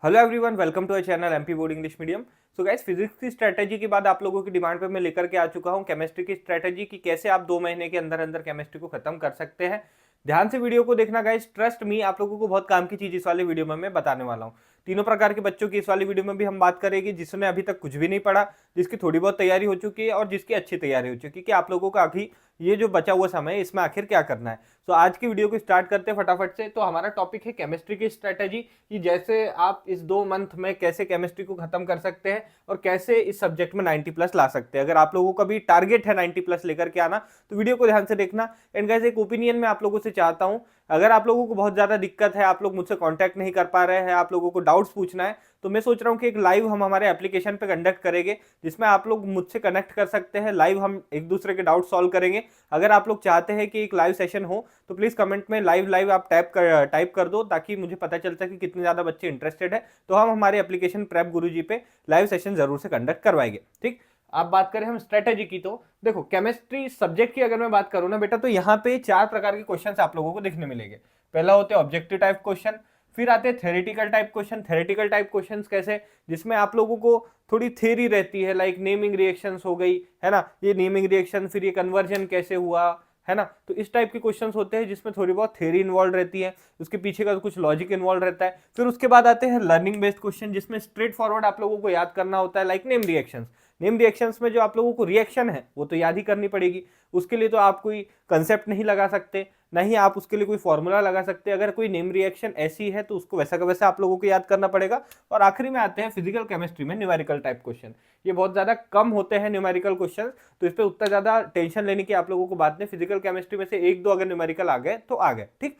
Hello everyone, welcome to our channel MP board English medium. So guys, physics की strategy के बाद आप लोगों की डिमांड पे मैं लेकर के आ चुका हूं केमिस्ट्री की स्ट्रेटजी की कैसे आप 2 महीने के अंदर अंदर केमिस्ट्री को खत्म कर सकते हैं। ध्यान से वीडियो को देखना गाइस, ट्रस्ट मी, आप लोगों को बहुत काम की चीज इस वाले वीडियो में मैं बताने वाला हूँ। तीनों प्रकार के बच्चों की इस वाली वीडियो में भी हम बात करेंगे, जिसने अभी तक कुछ भी नहीं पढ़ा, जिसकी थोड़ी बहुत तैयारी हो चुकी है और जिसकी अच्छी तैयारी हो चुकी है कि आप लोगों का अभी ये जो बचा हुआ समय है इसमें आखिर क्या करना है। तो आज की वीडियो को स्टार्ट करते हैं फटाफट से। तो हमारा टॉपिक है केमिस्ट्री की स्ट्रेटेजी, कि जैसे आप इस 2 मंथ में कैसे केमिस्ट्री को खत्म कर सकते हैं और कैसे इस सब्जेक्ट में 90+ ला सकते हैं। अगर आप लोगों का भी टारगेट है 90+ लेकर के आना, तो वीडियो को ध्यान से देखना। एंड गाइस, एक ओपिनियन मैं आप लोगों से चाहता हूं, अगर आप लोगों को बहुत ज्यादा दिक्कत है, आप लोग मुझसे कांटेक्ट नहीं कर पा रहे हैं, आप लोगों को डाउट्स पूछना है, तो मैं सोच रहा हूं कि एक लाइव हम हमारे एप्लीकेशन पे कंडक्ट करेंगे, जिसमें आप लोग मुझसे कनेक्ट कर सकते हैं। लाइव हम एक दूसरे के डाउट सॉल्व करेंगे। अगर आप लोग चाहते हैं कि एक लाइव सेशन हो तो प्लीज कमेंट में लाइव लाइव आप टाइप कर दो, ताकि मुझे पता चल सके कि कितने ज्यादा बच्चे इंटरेस्टेड है। तो हम हमारे एप्लीकेशन प्रेप गुरुजी पे लाइव सेशन जरूर से कंडक्ट करवाएंगे। ठीक, अब बात करें हम स्ट्रेटेजी की, तो देखो केमिस्ट्री सब्जेक्ट की अगर मैं बात करूं ना बेटा, तो यहाँ पे 4 प्रकार के क्वेश्चन आप लोगों को देखने मिलेंगे। पहला होते हैं ऑब्जेक्टिव टाइप क्वेश्चन, फिर आते हैं theoretical type question. Theoretical type questions कैसे, जिसमें आप लोगों को थोड़ी थ्योरी रहती है, लाइक नेमिंग रिएक्शंस हो गई, है ना, ये नेमिंग रिएक्शन, फिर ये कन्वर्जन कैसे हुआ, है ना। तो इस टाइप के क्वेश्चंस होते हैं जिसमें थोड़ी बहुत थ्योरी इन्वॉल्व रहती है, उसके पीछे का कुछ लॉजिक इन्वॉल्व रहता है। फिर उसके बाद आते हैं लर्निंग बेस्ड क्वेश्चन, जिसमें स्ट्रेट फॉरवर्ड आप लोगों को याद करना होता है, like name reactions. Name reactions में जो आप लोगों को रिएक्शन है वो तो याद ही करनी पड़ेगी। उसके लिए तो आप कोई कंसेप्ट नहीं लगा सकते, नहीं आप उसके लिए कोई फॉर्मूला लगा सकते। अगर कोई नेम रिएक्शन ऐसी है तो उसको वैसा का वैसा आप लोगों को याद करना पड़ेगा। और आखिरी में आते हैं फिजिकल केमिस्ट्री में न्यूमेरिकल टाइप क्वेश्चन। ये बहुत ज्यादा कम होते हैं न्यूमेरिकल क्वेश्चन, तो इस पर उतना ज्यादा टेंशन लेने की आप लोगों को बात नहीं। फिजिकल केमिस्ट्री में से 1-2 अगर न्यूमेरिकल आ गए तो आ गए। ठीक,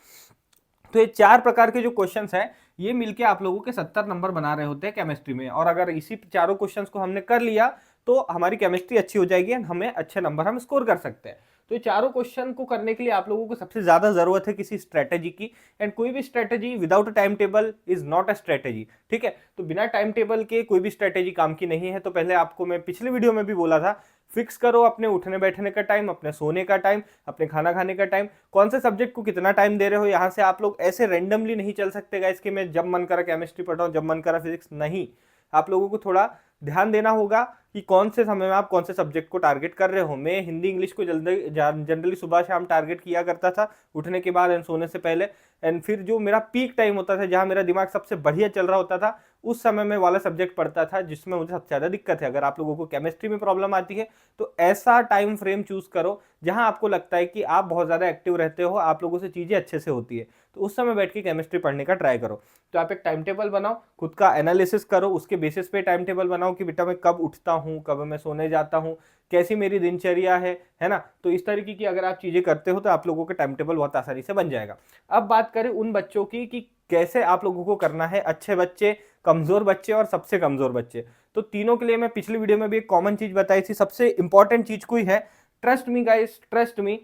तो ये 4 प्रकार के जो क्वेश्चंस हैं, ये मिलके आप लोगों के 70 नंबर बना रहे होते हैं केमिस्ट्री में। और अगर इसी चारों क्वेश्चंस को हमने कर लिया तो हमारी केमिस्ट्री अच्छी हो जाएगी एंड हमें अच्छे नंबर हम स्कोर कर सकते हैं। तो ये चारों क्वेश्चन को करने के लिए आप लोगों को सबसे ज्यादा जरूरत है किसी स्ट्रेटेजी की। एंड कोई भी strategy without time table is not a strategy. ठीक है, तो बिना टाइम टेबल के कोई भी स्ट्रेटेजी काम की नहीं है। तो पहले आपको मैं पिछले वीडियो में भी बोला था, फिक्स करो अपने उठने बैठने का टाइम, अपने सोने का टाइम, अपने खाना खाने का टाइम, कौन से सब्जेक्ट को कितना टाइम दे रहे हो। यहाँ से आप लोग ऐसे रेंडमली नहीं चल सकते गाइस कि मैं जब मन करा केमिस्ट्री पढ़ रहा हूँ, जब मन करा फिजिक्स। नहीं, आप लोगों को थोड़ा ध्यान देना होगा कि कौन से समय में आप कौन से सब्जेक्ट को टारगेट कर रहे हो। मैं हिंदी इंग्लिश को जल्दी जनरली सुबह शाम टारगेट किया करता था, उठने के बाद एंड सोने से पहले। एंड फिर जो मेरा पीक टाइम होता था, जहां मेरा दिमाग सबसे बढ़िया चल रहा होता था, उस समय में वाला सब्जेक्ट पढ़ता था जिसमें मुझे सबसे ज्यादा दिक्कत है। अगर आप लोगों को केमिस्ट्री में प्रॉब्लम आती है तो ऐसा टाइम फ्रेम चूज करो जहां आपको लगता है कि आप बहुत ज्यादा एक्टिव रहते हो, आप लोगों से चीजें अच्छे से होती है, तो उस समय बैठ के केमिस्ट्री पढ़ने का ट्राई करो। तो आप एक टाइम टेबल बनाओ, खुद का एनालिसिस करो, उसके बेसिस पे टाइम टेबल बनाओ कि बेटा मैं कब उठता हूँ, कब मैं सोने जाता हूँ, कैसी मेरी दिनचर्या है ना। तो इस तरीके की अगर आप चीजें करते हो तो आप लोगों का टाइम टेबल बहुत आसानी से बन जाएगा। अब बात करें उन बच्चों की कि कैसे आप लोगों को करना है, अच्छे बच्चे, कमजोर बच्चे और सबसे कमजोर बच्चे। तो तीनों के लिए मैं पिछली वीडियो में भी एक कॉमन चीज बताई थी, सबसे इंपॉर्टेंट चीज कोई है, trust me guys, trust me,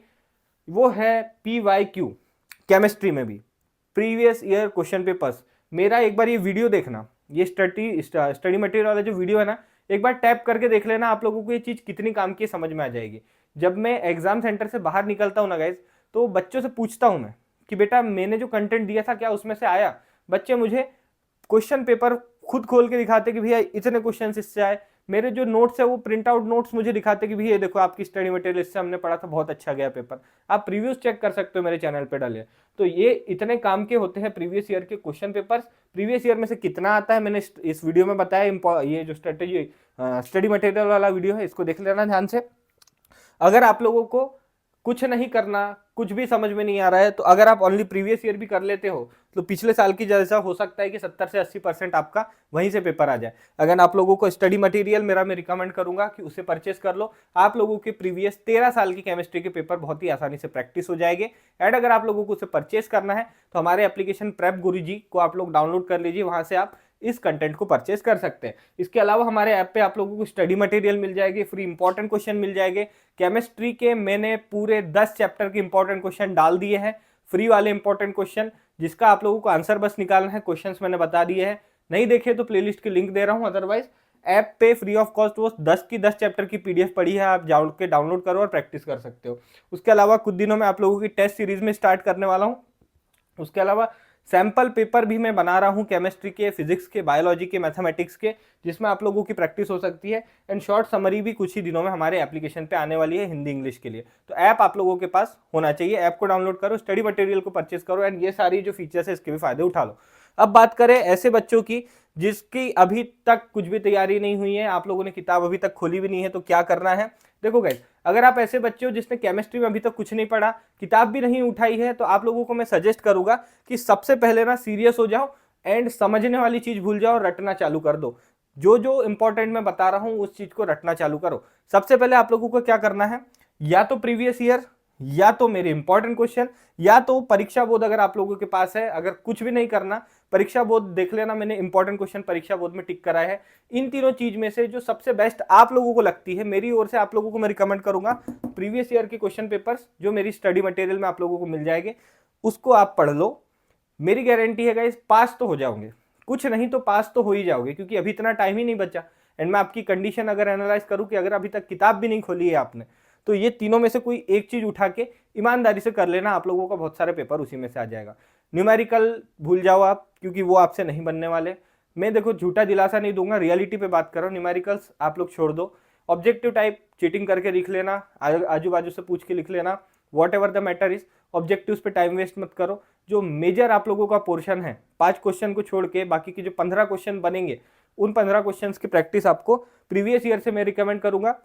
वो है PYQ। केमिस्ट्री में भी प्रीवियस ईयर क्वेश्चन पेपर्स, मेरा एक बार ये वीडियो देखना, ये स्टडी मटेरियल वाला जो वीडियो है ना, एक बार टैप करके देख लेना, आप लोगों को ये चीज कितनी काम की समझ में आ जाएगी। जब मैं एग्जाम सेंटर से बाहर निकलता हूँ ना गाइज, तो बच्चों से पूछता हूँ मैं कि बेटा मैंने जो कंटेंट दिया था क्या उसमें से आया। बच्चे मुझे क्वेश्चन पेपर खुद खोल के दिखाते कि भैया इतने क्वेश्चन इससे आए। मेरे जो नोट्स है वो प्रिंट आउट नोट्स मुझे दिखाते कि भैया ये देखो आपकी स्टडी मटेरियल, इससे हमने पढ़ा था, बहुत अच्छा गया पेपर। आप प्रीवियस चेक कर सकते हो मेरे चैनल पे डालिए। तो ये इतने काम के होते हैं प्रीवियस ईयर के क्वेश्चन पेपर्स। प्रीवियस ईयर में से कितना आता है मैंने इस वीडियो में बताया। ये जो स्ट्रेटेजी स्टडी मटेरियल वाला वीडियो है, इसको देख लेना ध्यान से। अगर आप लोगों को कुछ नहीं करना, कुछ भी समझ में नहीं आ रहा है, तो अगर आप ओनली प्रीवियस ईयर भी कर लेते हो तो पिछले साल की जैसा हो सकता है कि 70 से 80% आपका वहीं से पेपर आ जाए। अगर आप लोगों को स्टडी मटेरियल मेरा मैं रिकमेंड करूंगा कि उसे परचेस कर लो। आप लोगों के प्रीवियस 13 साल की केमिस्ट्री के पेपर बहुत ही आसानी से प्रैक्टिस हो जाएंगे। एंड अगर आप लोगों को उसे परचेस करना है तो हमारे एप्लीकेशन प्रेप गुरुजी को आप लोग डाउनलोड कर लीजिए, वहां से आप इस कंटेंट को परचेस कर सकते हैं। इसके अलावा हमारे ऐप पे आप लोगों को स्टडी मटेरियल मिल जाएगी, फ्री इंपॉर्टेंट क्वेश्चन मिल जाएंगे। केमिस्ट्री के मैंने पूरे 10 चैप्टर के इंपॉर्टेंट क्वेश्चन डाल दिए हैं, फ्री वाले इंपॉर्टेंट क्वेश्चन, जिसका आप लोगों को आंसर बस निकालना है। क्वेश्चंस मैंने बता दिए हैं, नहीं देखे तो प्लेलिस्ट की लिंक दे रहा हूं, अदरवाइज ऐप पे फ्री ऑफ कॉस्ट वो 10 की 10 चैप्टर की PDF पड़ी है, आप जाओ के डाउनलोड करो और प्रैक्टिस कर सकते हो। उसके अलावा कुछ दिनों में आप लोगों की टेस्ट सीरीज में स्टार्ट करने वाला हूँ। उसके अलावा सैंपल पेपर भी मैं बना रहा हूँ केमिस्ट्री के, फिजिक्स के, बायोलॉजी के, मैथमेटिक्स के, जिसमें आप लोगों की प्रैक्टिस हो सकती है। एंड शॉर्ट समरी भी कुछ ही दिनों में हमारे एप्लीकेशन पे आने वाली है हिंदी इंग्लिश के लिए। तो ऐप आप लोगों के पास होना चाहिए, ऐप को डाउनलोड करो, स्टडी मटेरियल को परचेज करो एंड ये सारी जो फीचर्स है इसके भी फायदे उठा लो। अब बात करें ऐसे बच्चों की जिसकी अभी तक कुछ भी तैयारी नहीं हुई है, आप लोगों ने किताब अभी तक खोली भी नहीं है, तो क्या करना है। देखो गाइस, अगर आप ऐसे बच्चे हो जिसने केमिस्ट्री में अभी तक कुछ नहीं पढ़ा, किताब भी नहीं उठाई है, तो आप लोगों को मैं सजेस्ट करूंगा कि सबसे पहले ना सीरियस हो जाओ एंड समझने वाली चीज भूल जाओ, रटना चालू कर दो। जो जो इंपॉर्टेंट मैं बता रहा हूं उस चीज को रटना चालू करो। सबसे पहले आप लोगों को क्या करना है, या तो प्रीवियस ईयर, या तो मेरे इंपॉर्टेंट क्वेश्चन, या तो परीक्षा बोर्ड अगर आप लोगों के पास है। अगर कुछ भी नहीं करना, परीक्षा बोर्ड देख लेना, मैंने इंपॉर्टेंट क्वेश्चन परीक्षा बोर्ड में टिक करा है। इन तीनों चीज में से जो सबसे बेस्ट आप लोगों को लगती है, मेरी ओर से आप लोगों को मैं रिकमेंड करूंगा प्रीवियस ईयर के क्वेश्चन पेपर्स जो मेरी स्टडी मटेरियल में आप लोगों को मिल जाएंगे, उसको आप पढ़ लो। मेरी गारंटी है गाइस, पास तो हो जाओगे, कुछ नहीं तो पास तो हो ही जाओगे, क्योंकि अभी इतना टाइम ही नहीं बचा। एंड मैं आपकी कंडीशन अगर एनालाइज करूं कि अगर अभी तक किताब भी नहीं खोली है आपने, तो ये तीनों में से कोई एक चीज उठा के ईमानदारी से कर लेना, आप लोगों का बहुत सारे पेपर उसी में से आ जाएगा। न्यूमेरिकल भूल जाओ आप, क्योंकि वो आपसे नहीं बनने वाले। मैं देखो झूठा दिलासा नहीं दूंगा, रियलिटी पे बात करो, न्यूमेरिकल्स आप लोग छोड़ दो। ऑब्जेक्टिव टाइप चीटिंग करके लिख लेना, आजू बाजू से पूछ के लिख लेना, what ever the matter is. Objectives पे टाइम वेस्ट मत करो। जो मेजर आप लोगों का पोर्शन है, 5 क्वेश्चन को छोड़ के बाकी के जो 15 क्वेश्चन बनेंगे, उन 15 क्वेश्चंस की प्रैक्टिस आपको प्रीवियस ईयर से मैं रिकमेंड करूंगा।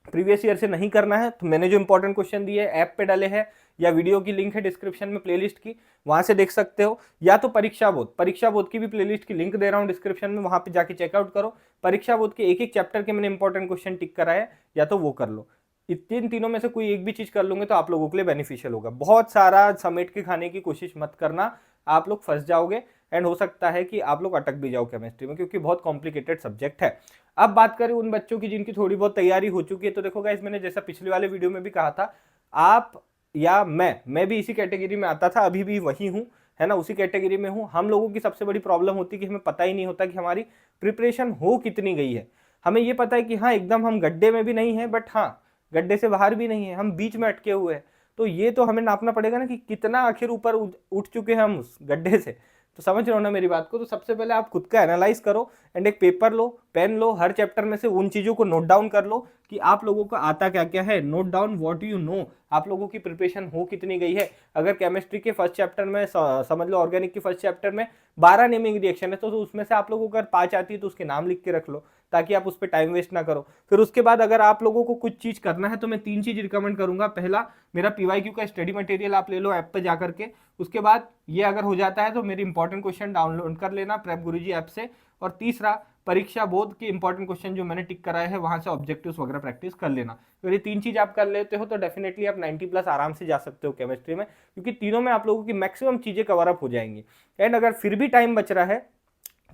प्रीवियस ईयर से नहीं करना है तो मैंने जो इंपॉर्टेंट क्वेश्चन दिए ऐप पे डाले हैं, या वीडियो की लिंक है डिस्क्रिप्शन में प्लेलिस्ट की, वहां से देख सकते हो। या तो परीक्षा बोर्ड की भी प्लेलिस्ट की लिंक दे रहा हूँ डिस्क्रिप्शन में, वहां पे जाके चेकआउट करो। परीक्षा बोर्ड के एक एक चैप्टर के मैंने इंपॉर्टेंट क्वेश्चन टिक करा है, या तो वो कर लो। इन तीनों में से कोई एक भी चीज कर लूंगे तो आप लोगों के लिए बेनिफिशियल होगा। बहुत सारा समेट के खाने की कोशिश मत करना, आप लोग फंस जाओगे एंड हो सकता है कि आप लोग अटक भी जाओ केमिस्ट्री में, क्योंकि बहुत कॉम्प्लिकेटेड सब्जेक्ट है। अब बात करें उन बच्चों की जिनकी थोड़ी बहुत तैयारी हो चुकी है, तो देखो गाइस, मैंने जैसा पिछले वाले वीडियो में भी कहा था, आप या मैं भी इसी कैटेगरी में आता था, अभी भी वही हूं, है ना, उसी कैटेगरी में हूं। हम लोगों की सबसे बड़ी प्रॉब्लम होती है कि हमें पता ही नहीं होता कि हमारी प्रिपरेशन हो कितनी गई है। हमें ये पता है कि हाँ एकदम हम गड्ढे में भी नहीं है, बट हाँ गड्ढे से बाहर भी नहीं है, हम बीच में अटके हुए हैं। तो ये तो हमें नापना पड़ेगा ना कि कितना आखिर ऊपर उठ चुके हैं हम उस गड्ढे से। तो समझ रहे हो ना मेरी बात को। तो सबसे पहले आप खुद का एनालाइज करो एंड एक पेपर लो, पेन लो, हर चैप्टर में से उन चीजों को नोट डाउन कर लो कि आप लोगों को आता क्या क्या है। Note down what you know, आप लोगों की प्रिपरेशन हो कितनी गई है। अगर केमिस्ट्री के फर्स्ट चैप्टर में समझ लो, ऑर्गेनिक के फर्स्ट चैप्टर में 12 नेमिंग रिएक्शन है, तो उसमें से आप लोगों को अगर 5 आती है तो उसके नाम लिख के रख लो, ताकि आप उस पर टाइम वेस्ट ना करो। फिर उसके बाद अगर आप लोगों को कुछ चीज करना है तो मैं 3 चीज रिकमेंड करूंगा। पहला, मेरा पीवाईक्यू का स्टडी मटेरियल आप ले लो ऐप पे जाकर के। उसके बाद ये अगर हो जाता है तो मेरे इंपॉर्टेंट क्वेश्चन डाउनलोड कर लेना प्रेप गुरुजी ऐप से। और तीसरा, परीक्षा बोर्ड के इंपॉर्टेंट क्वेश्चन जो मैंने टिक कराए हैं वहां से ऑब्जेक्टिव्स वगैरह प्रैक्टिस कर लेना। तो ये 3 चीज आप कर लेते हो तो डेफिनेटली आप 90+ आराम से जा सकते हो केमिस्ट्री में, क्योंकि तीनों में आप लोगों की मैक्सिमम चीजें कवर अप हो जाएंगी। एंड अगर फिर भी टाइम बच रहा है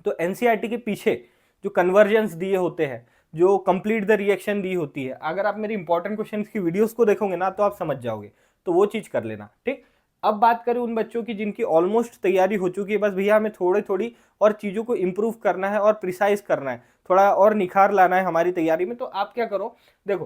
तो एनसीईआरटी के पीछे जो कन्वर्जन्स दिए होते हैं, जो कंप्लीट द रिएक्शन दी होती है, अगर आप मेरी इंपॉर्टेंट क्वेश्चन की वीडियोस को देखोगे ना तो आप समझ जाओगे, तो वो चीज कर लेना, ठीक। अब बात करें उन बच्चों की जिनकी ऑलमोस्ट तैयारी हो चुकी है, बस भैया हमें थोड़ी थोड़ी और चीजों को इंप्रूव करना है और प्रिसाइज करना है, थोड़ा और निखार लाना है हमारी तैयारी में। तो आप क्या करो, देखो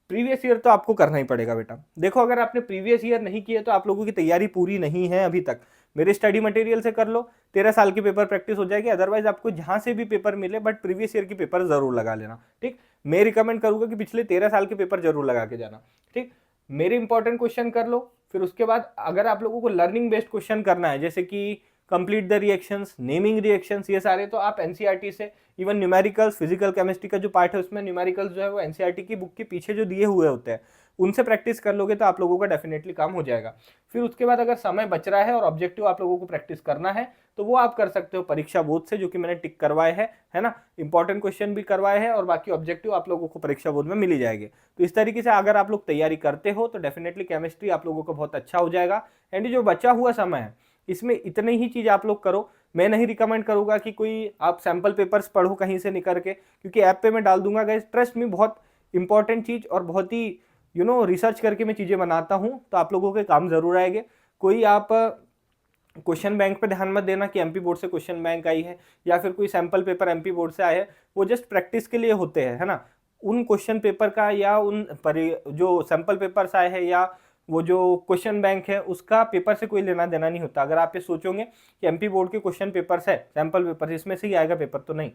प्रीवियस ईयर तो आपको करना ही पड़ेगा बेटा। देखो अगर आपने प्रीवियस ईयर नहीं किया तो आप लोगों की तैयारी पूरी नहीं है अभी तक। मेरे स्टडी मटेरियल से कर लो, 13 साल की पेपर प्रैक्टिस हो जाएगी। अदरवाइज आपको जहां से भी पेपर मिले बट प्रीवियस ईयर की पेपर जरूर लगा लेना, ठीक। मैं रिकमेंड करूंगा कि पिछले 13 साल के पेपर जरूर लगा के जाना, ठीक। मेरे इंपॉर्टेंट क्वेश्चन कर लो। फिर उसके बाद अगर आप लोगों को लर्निंग बेस्ड क्वेश्चन करना है, जैसे कि complete the reactions, naming reactions, ये सारे तो आप एनसीईआरटी से, इवन न्यूमेरिकल्स, फिजिकल केमिस्ट्री का जो पार्ट है उसमें न्यूमेरिकल्स जो है वो एनसीईआरटी की बुक के पीछे जो दिए हुए होते हैं उनसे प्रैक्टिस कर लोगे तो आप लोगों का डेफिनेटली काम हो जाएगा। फिर उसके बाद अगर समय बच रहा है और ऑब्जेक्टिव आप लोगों को प्रैक्टिस करना है तो वो आप कर सकते हो परीक्षा बोर्ड से, जो कि मैंने टिक करवाए हैं, है ना, इंपॉर्टेंट क्वेश्चन भी करवाए हैं और बाकी ऑब्जेक्टिव आप लोगों को परीक्षा बोर्ड में मिल ही जाएंगे। तो इस तरीके से अगर आप लोग तैयारी करते हो तो डेफिनेटली केमिस्ट्री आप लोगों का बहुत अच्छा हो जाएगा। एंड जो बचा हुआ समय है इसमें इतनी ही चीज आप लोग करो। मैं नहीं रिकमेंड करूंगा कि कोई आप सैंपल पेपर्स पढ़ो कहीं से निकल के, क्योंकि ऐप पे मैं डाल दूंगा गाइस, ट्रस्ट में बहुत इंपॉर्टेंट चीज और बहुत ही रिसर्च करके मैं चीजें बनाता हूं, तो आप लोगों के काम जरूर आएंगे। कोई आप क्वेश्चन बैंक पे ध्यान मत देना कि एमपी बोर्ड से क्वेश्चन बैंक आई है या फिर कोई सैंपल पेपर एमपी बोर्ड से आए है, वो जस्ट प्रैक्टिस के लिए होते हैं, है ना। उन क्वेश्चन पेपर का या उन जो सैंपल पेपर्स आए हैं या वो जो क्वेश्चन बैंक है उसका पेपर से कोई लेना देना नहीं होता। अगर आप ये सोचोगे कि एमपी बोर्ड के क्वेश्चन पेपर्स है, सैंपल पेपर, इसमें से ही आएगा पेपर, तो नहीं,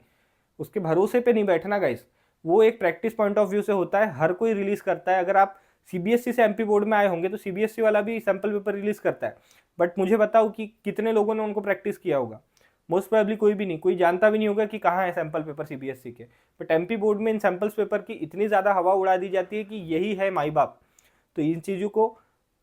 उसके भरोसे पे नहीं बैठना गाइस। वो एक प्रैक्टिस पॉइंट ऑफ व्यू से होता है, हर कोई रिलीज करता है। अगर आप सीबीएसई से एमपी बोर्ड में आए होंगे तो सीबीएसई वाला भी सैंपल पेपर रिलीज करता है, बट मुझे बताओ कि कितने लोगों ने उनको प्रैक्टिस किया होगा? मोस्ट प्रोबेबली कोई भी नहीं, कोई जानता भी नहीं होगा कि कहाँ है सैंपल पेपर सीबीएसई के। बट एमपी बोर्ड में इन सैंपल्स पेपर की इतनी ज़्यादा हवा उड़ा दी जाती है कि यही है माई बाप। तो इन चीज़ों को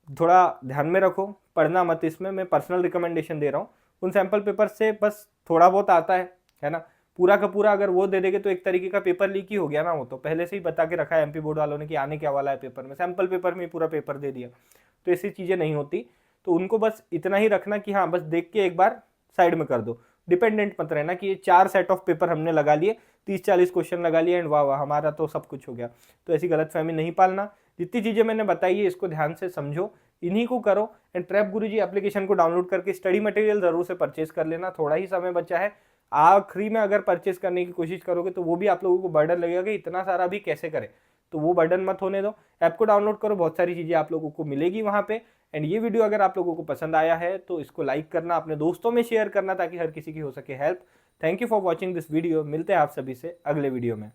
थोड़ा ध्यान में रखो, पढ़ना मत इसमें, मैं पर्सनल रिकमेंडेशन दे रहा हूँ। उन सैंपल पेपर से बस थोड़ा बहुत आता है ना, पूरा का पूरा अगर वो दे देंगे तो एक तरीके का पेपर लीक ही हो गया ना। वो तो पहले से ही बता के रखा है एमपी बोर्ड वालों ने कि आने क्या वाला है पेपर में, सैंपल पेपर में ही पूरा पेपर दे दिया। तो ऐसी चीज़ें नहीं होती। तो उनको बस इतना ही रखना कि हाँ, बस देख के एक बार साइड में कर दो। डिपेंडेंट मत रहना कि ये 4 सेट ऑफ पेपर हमने लगा लिए, 30-40 क्वेश्चन लगा लिए एंड वाह वाह हमारा तो सब कुछ हो गया। तो ऐसी गलतफहमी नहीं पालना। जितनी चीज़ें मैंने बताई है इसको ध्यान से समझो, इन्हीं को करो। एंड ट्रैप गुरुजी एप्लीकेशन को डाउनलोड करके स्टडी मटेरियल जरूर से परचेज कर लेना, थोड़ा ही समय बचा है। आखिरी में अगर परचेज करने की कोशिश करोगे तो वो भी आप लोगों को बर्डन लगेगा कि इतना सारा भी कैसे करें, तो वो बर्डन मत होने दो। ऐप को डाउनलोड करो, बहुत सारी चीज़ें आप लोगों को मिलेगी वहाँ पे। एंड ये वीडियो अगर आप लोगों को पसंद आया है तो इसको लाइक करना, अपने दोस्तों में शेयर करना ताकि हर किसी की हो सके help. Thank you for watching this video. मिलते हैं आप सभी से अगले वीडियो में।